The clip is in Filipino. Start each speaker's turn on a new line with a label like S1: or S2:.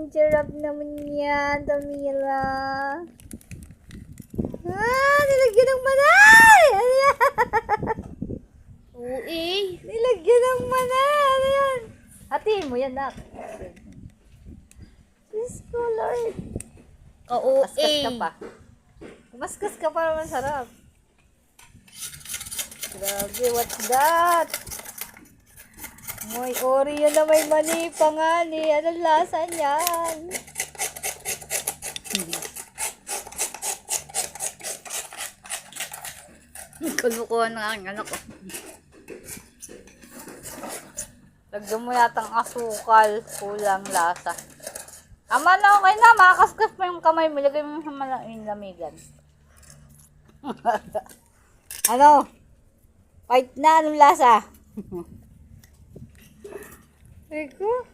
S1: Ang sarap naman yan, Tamira. Nilagyan ng manay! Ano yan?
S2: Oo eh.
S1: Nilagyan ng manay! Ano yan? Hatiin mo yan, nak. Diyos ko, Lord.
S2: Oo
S1: Maskas
S2: eh.
S1: ka pa. Maskas ka pa naman, sarap. Grabe, what's that? May Oreo na may mani pa nga ni. Anong lasa niyan?
S2: Kulukuhan ng aking anak ko.
S1: Lagyan mo yatang asukal. Kulang lasa. Ama na, okay na. Makakaskas pa yung kamay mo. Lagay mo sa malaking lamigan. Ano? Fight na. Anong lasa? Eko?